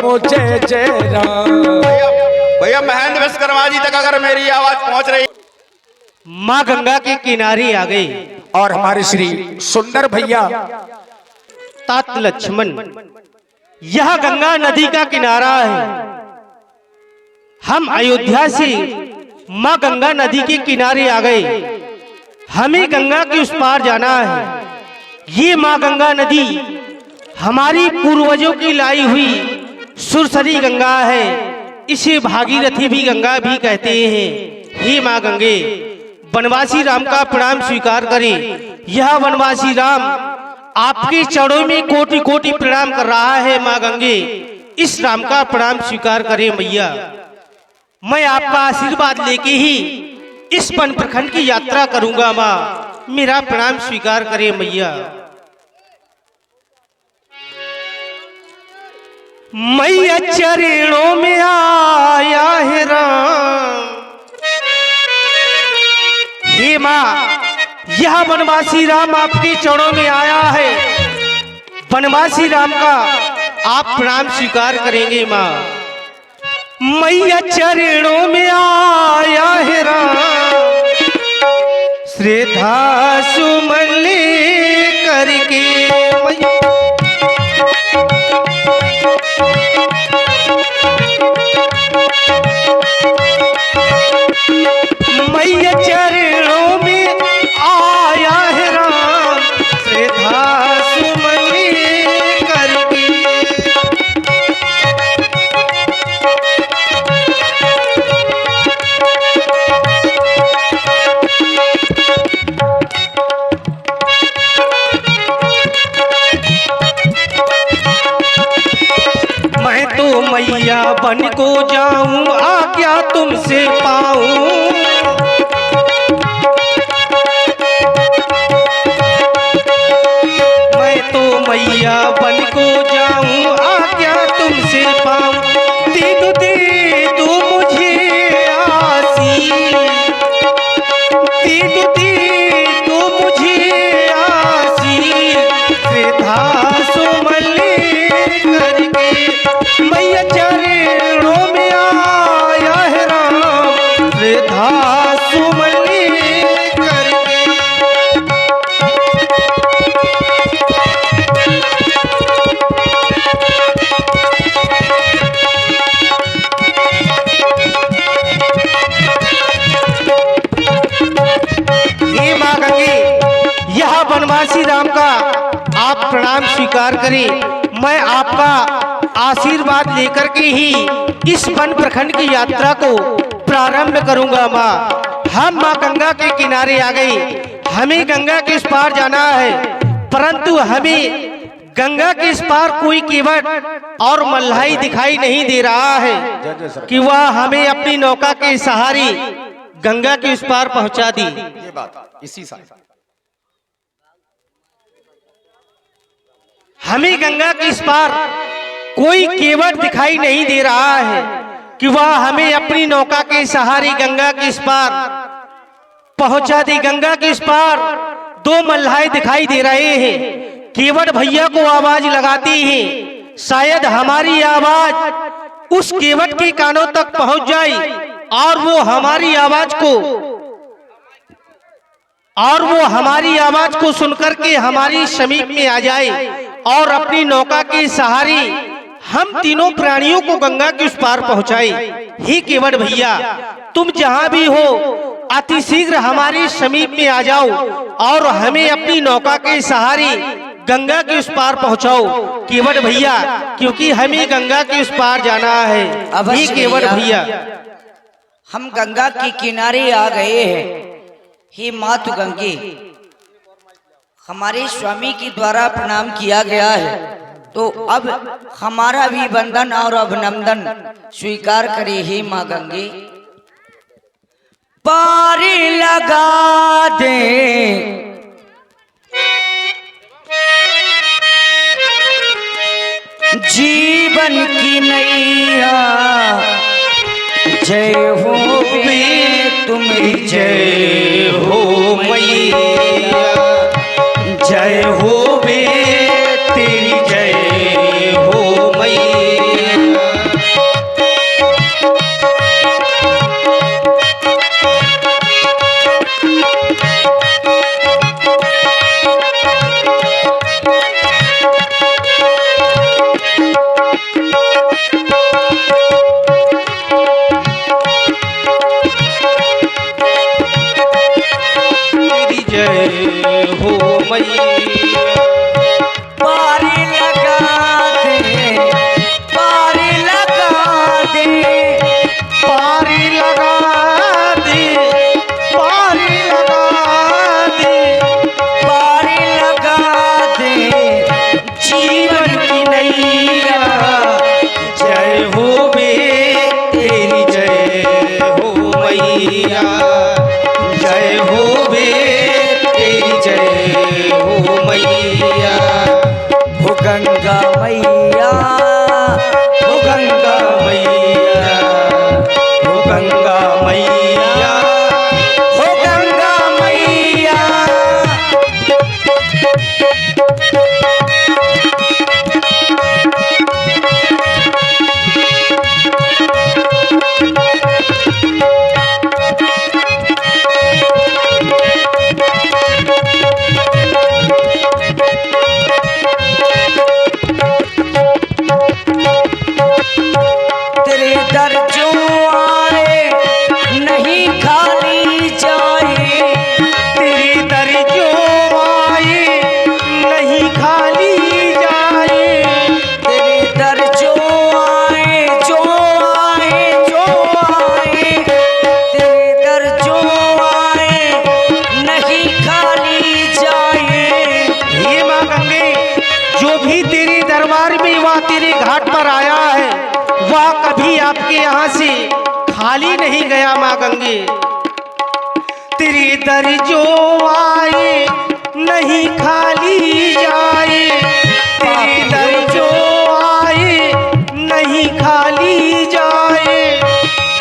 प्रभु जय जय राम। भैया महेंद्र विश्वकर्मा जी तक अगर मेरी आवाज पहुंच रही। माँ गंगा के किनारे आ गई और हमारे श्री सुंदर भैया तात लक्ष्मण, यह गंगा नदी का किनारा है। हम अयोध्या से माँ गंगा नदी के किनारे आ गए। हमें गंगा के उस पार जाना है। ये माँ गंगा नदी हमारी पूर्वजों की लाई हुई सुरसरी गंगा है। इसे भागीरथी भी गंगा भी कहते हैं। हे माँ गंगे, वनवासी राम का प्रणाम स्वीकार करें। यह वनवासी राम आपके चरणों में कोटि कोटि प्रणाम कर रहा है। माँ गंगे, इस राम का प्रणाम स्वीकार करें मैया। मैं आपका आशीर्वाद लेके ही इस वन प्रखंड की यात्रा करूंगा। माँ, मेरा प्रणाम स्वीकार करें मैया। मैया चरणों में आया है राम। हे माँ, यह वनवासी राम आपके चरणों में आया है। वनवासी राम का आप प्रणाम स्वीकार करेंगे माँ। मैया चरणों में आया है राम, श्रद्धा सुमन करके मैया चरणों में आया है राम, श्रद्धा सुमन करके। मैं तो मैया बन को जाऊं, आज्ञा तुमसे पाऊं। मैं तो मैया बन को जाऊं, आज्ञा तुमसे पाऊं। दे दो मुझे आसीस, दे दो मुझे आसीस, श्रद्धा सुमन करके। मैया चरणों में आया है राम, श्रद्धा सुमन करके। हे माँ गंगे, यह वनवासी राम का आप प्रणाम स्वीकार करें। मैं आपका आशीर्वाद लेकर के ही इस वन प्रखंड की यात्रा को प्रारंभ करूंगा। माँ, हम माँ गंगा के किनारे आ गए। हमें गंगा के इस पार जाना है, परंतु हमें गंगा के इस पार कोई केवट और मल्लाई दिखाई नहीं दे रहा है कि वह हमें अपनी नौका के सहारे गंगा के उस पार पहुंचा दी। ये बात इसी साल हमें गंगा के इस पार कोई केवट दिखाई नहीं दे रहा है कि वह हमें अपनी नौका के सहारे गंगा के इस पार पहुंचा दी। गंगा के इस पार दो मल्लाह दिखाई दे रहे हैं। केवट भैया को आवाज लगाती है, शायद हमारी आवाज उस केवट के कानों तक पहुंच जाए और वो हमारी आवाज को सुनकर के हमारी समीप में आ जाए और अपनी नौका के सहारे हम तीनों प्राणियों को गंगा के उस पार पहुंचाए। हे केवट भैया, तुम जहां भी हो अति शीघ्र हमारे समीप में आ जाओ और हमें अपनी नौका के सहारे गंगा के उस पार पहुंचाओ केवट भैया, क्योंकि हमें गंगा के उस पार जाना है। हे केवट भैया, हम गंगा के किनारे आ गए हैं। हे मातु गंगे, हमारे स्वामी के द्वारा प्रणाम किया गया है, तो अब हमारा भी वंदन और अभिनंदन स्वीकार करे। हे माँ गंगे, पार लगा दे जीवन की नैया, जय हो बे तुम्हारी जय हो मैया, जय हो बे तेरी जय हो मैया। भी आपके यहाँ से खाली नहीं गया माँ गंगे। तेरे दर जो आए नहीं खाली जाए, तेरे दर जो आए नहीं खाली जाए।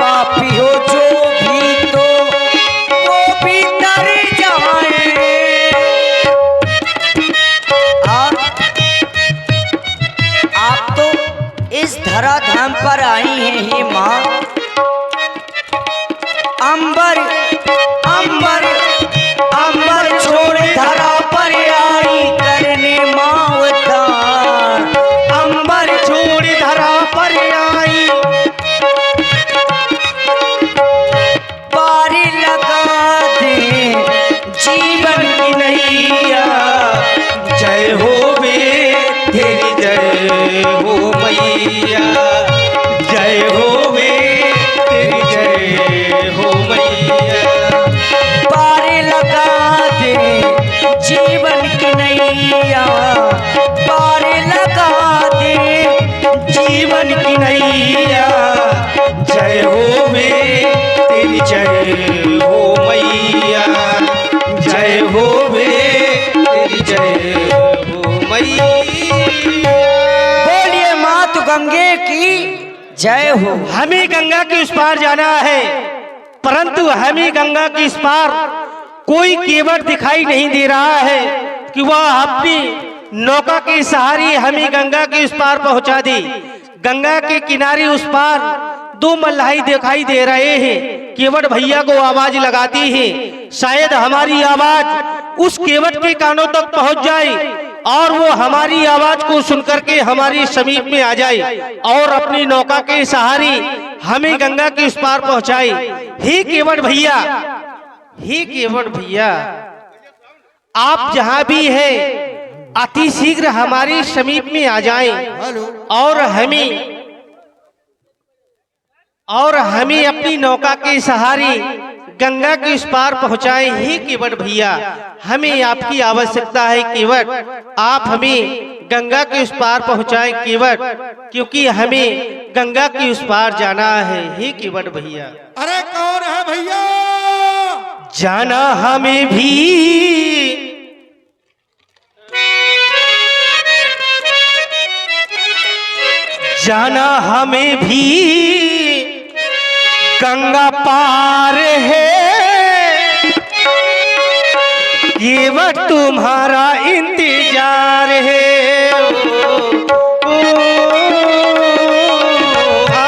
पापी हो जो भी तो वो भी तर जाए। आप तो इस धराधाम पर आई हैं हे माँ। अंबर अंबर अंबर छोड़ धरा पर आई करने माँ उद्धार। अंबर छोड़ धरा पर आई, पार लगा दे जीवन की नैया। जय हो वे तेरी जय हो मैया, जय हो वे तेरी जय हो मैया। पार लगा दे जीवन की नैया। पार लगा दे जीवन की नैया, जय हो वे तेरी जय हो मैया, जय हो वे तेरी जय हो मैया। बोलिए मात गंगे की जय हो। हमें गंगा के उस पार जाना है, परंतु हमें गंगा के इस पार कोई केवट दिखाई नहीं दे रहा है कि वह अपनी नौका के सहारे हमें गंगा के उस पार पहुंचा दे। गंगा के किनारे उस पार दो मल्लाही दिखाई दे रहे हैं। केवट भैया को आवाज लगाती है, शायद हमारी आवाज उस केवट के कानों तक पहुंच जाए और वो हमारी आवाज को सुनकर के हमारी समीप में आ जाए और अपनी नौका के सहारे हमें गंगा के उस पार पहुंचाए। हे केवट भैया, हे केवट भैया, आप जहां भी है अति शीघ्र हमारे समीप में आ जाएं और हमें अपनी नौका के सहारे गंगा के उस पार पहुंचाएं। ही केवट भैया, हमें आपकी आवश्यकता है केवट, आप हमें गंगा के उस पार पहुंचाएं केवट, क्योंकि हमें गंगा के उस पार जाना है। ही केवट भैया। अरे कौन है भैया? जाना हमें भी जाना हमें भी गंगा पार है, केवट तुम्हारा इंतजार है। ओ, आ,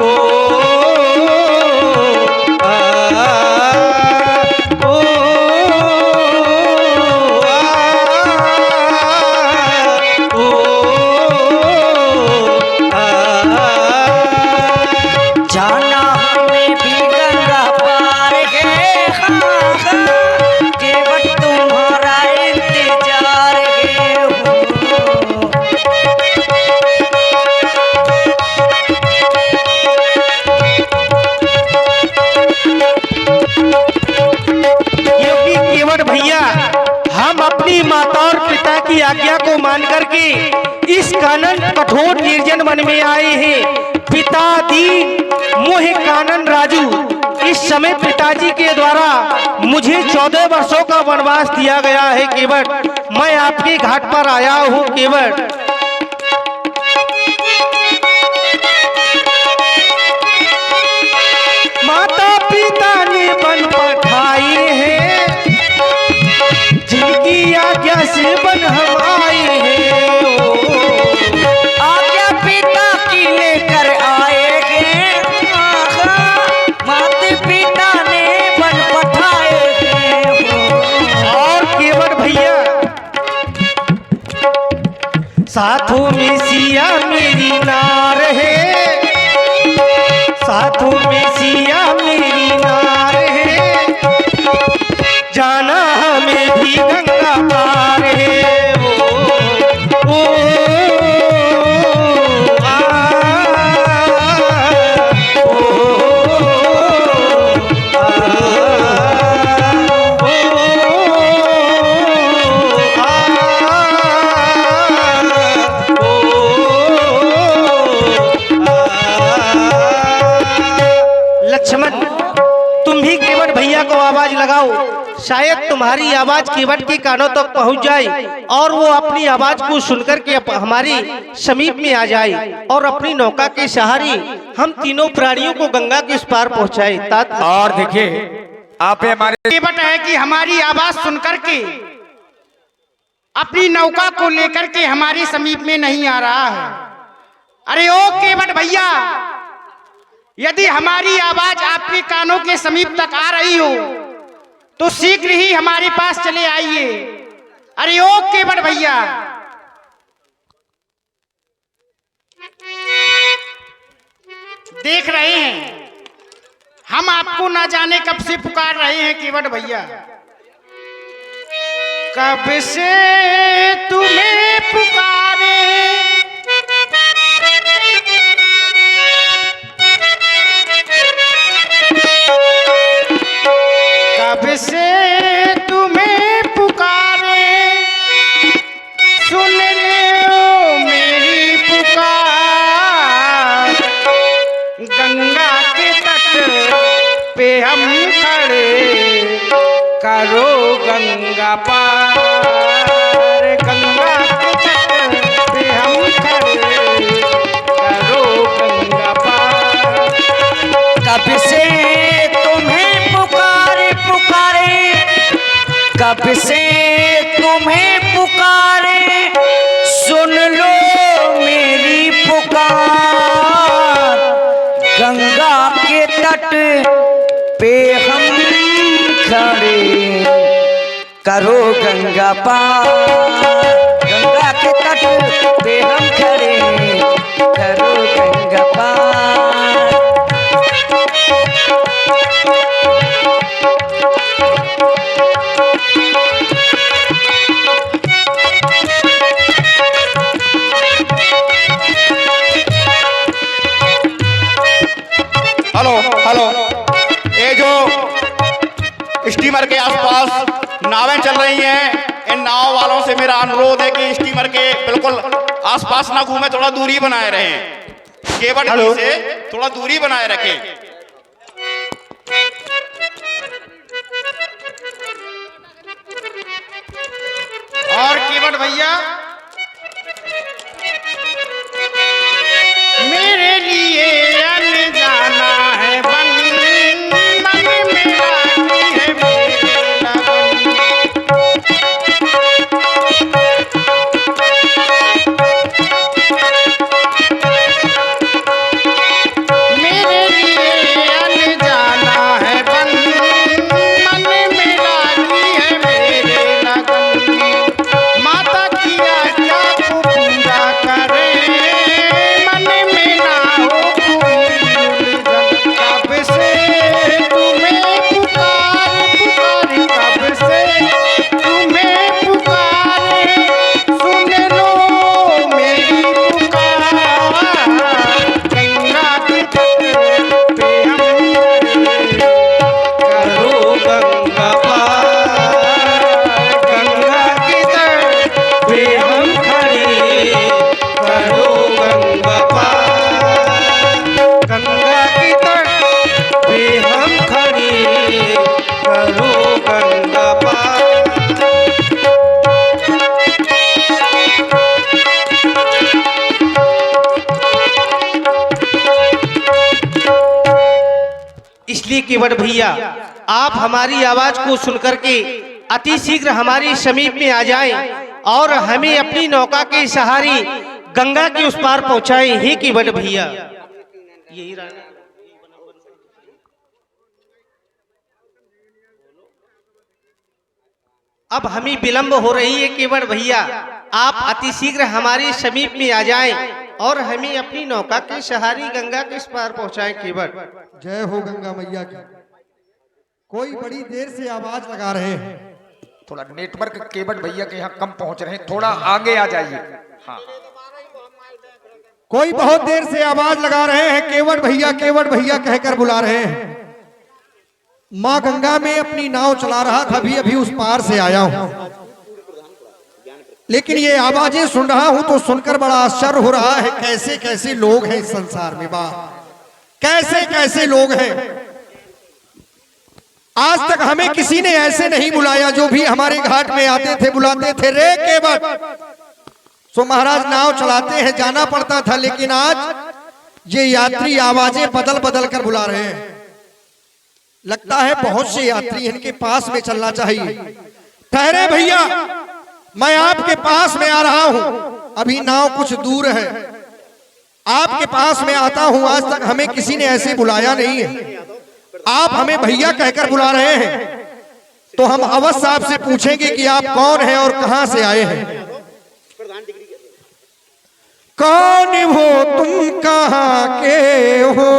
ओ, आ, ओ, जाना हमें भी गंगा पार है। हाँ, हाँ, केवट तुम्हारा इंतजार है। क्योंकि केवट भैया, हम अपनी माता और पिता की आज्ञा को मान करके इस कानन कठोर निर्जन वन में आए हैं। पिता दीन मोह कानन राजू, इस समय पिताजी के द्वारा मुझे 14 वर्षों का वनवास दिया गया है केवट। मैं आपके घाट पर आया हूँ केवट। माता पिता ने बन पठाए हैं, जिनकी आज्ञा से बन हम आए हैं। आज्ञा पिता की लेकर आए हैं। हाँ, हाँ, माता पिता ने बन पठाए हैं। और केवट भैया, साथों में सिया मेरी नार है, साथों में सिया मेरी नार है, जाना हमें भी गंगा पार है। ओ, आ, ओ, आ, ओ, भैया को आवाज लगाओ, शायद तुम्हारी आवाज केवट के कानों तक पहुंच जाए और वो अपनी आवाज को सुनकर के हमारी समीप में आ जाए और अपनी नौका के सहारे हम तीनों प्राणियों को गंगा के उस पार पहुंचाए। और देखिए आप हमारे केवट है कि हमारी आवाज सुनकर के अपनी नौका को लेकर के हमारे समीप में नहीं आ रहा है। अरे ओ केवट भैया, यदि हमारी आवाज आपके कानों के समीप तक आ रही हो तो शीघ्र ही हमारे पास चले आइए। अरे ओ केवट भैया, देख रहे हैं हम आपको ना जाने कब से पुकार रहे हैं केवट भैया, कब से तुम्हें पुकारे, कब से तुम्हें पुकारे, सुन लो मेरी पुकार, गंगा के तट पे हम खड़े, करो गंगा पार, गंगा के तट पे हम खड़े, करो गंगा पार। कब से तुम्हें पुकारे पुकारे, कब से तुम्हें पुकारे, सुन लो मेरी पुकार, गंगा के तट पे हम खड़े, करो गंगा पार, गंगा के तट पे हम खड़े, करो गंगा पार। हेलो हेलो, ये जो स्टीमर के आसपास नावें चल रही हैं, इन नाव वालों से मेरा अनुरोध है कि स्टीमर के बिल्कुल आसपास ना घूमे, थोड़ा दूरी बनाए रहें, केवट से थोड़ा दूरी बनाए रखें। और केवट भैया, मेरे लिए अनजाना है बंधन, मन में आती है मेरे लगन, मेरे लिए अनजाना है बंधन, मन में आती है मेरे लगन, माता की आज्ञा को पूरा करे, मन में ना हो कोई उलझन, कब से तुम्हें पुकार पुकार, कब से तुम्हें पुकार, सुन लो मेरी पुकार, गंगा के तट पे हम खड़े, करो गंगा पार, गंगा के तट पे हम खड़े, करो गंगा पार, गंगा के तट पे हम खड़े, करो गंगा पार। इसलिए केवट भैया, आप हमारी आवाज को सुनकर के अति शीघ्र हमारी समीप में आ जाएं और हमें अपनी नौका के सहारे गंगा के उस पार पहुंचाएं। ही केवट भैया, यही रहना। अब हमें विलंब हो रही है केवट भैया, आप अति शीघ्र हमारे समीप में आ जाएं और हमें अपनी नौका के सहारे गंगा के इस पार पहुंचाएं। केवट जय हो गंगा मैया की। कोई बड़ी देर से आवाज लगा रहे हैं, थोड़ा नेटवर्क केवट भैया के यहाँ कम पहुंच रहे हैं, थोड़ा आगे आ जाइए। हाँ, कोई बहुत देर से आवाज लगा रहे हैं, केवट भैया कहकर बुला रहे हैं। माँ गंगा में अपनी नाव चला रहा था, अभी उस पार से आया हूं, लेकिन ये आवाजें सुन रहा हूं तो सुनकर बड़ा आश्चर्य हो रहा है। कैसे कैसे लोग हैं इस संसार में, बा कैसे कैसे लोग हैं। आज तक हमें किसी ने ऐसे नहीं बुलाया, जो भी हमारे घाट में आते थे बुलाते थे रे केवट। सो महाराज नाव चलाते हैं, जाना पड़ता था, लेकिन आज ये यात्री आवाजें बदल बदल कर बुला रहे हैं। लगता है बहुत से यात्री इनके पास में चलना चाहिए। ठहरे भैया, मैं आपके पास में आ रहा हूं, अभी नाव कुछ दूर है, आपके पास में आता हूं। आज तक हमें किसी ने ऐसे बुलाया नहीं है, आप हमें भैया कहकर बुला रहे हैं, तो हम अवश्य आपसे पूछेंगे कि आप कौन हैं और कहां से आए हैं। कौन हो तुम, कहां के हो?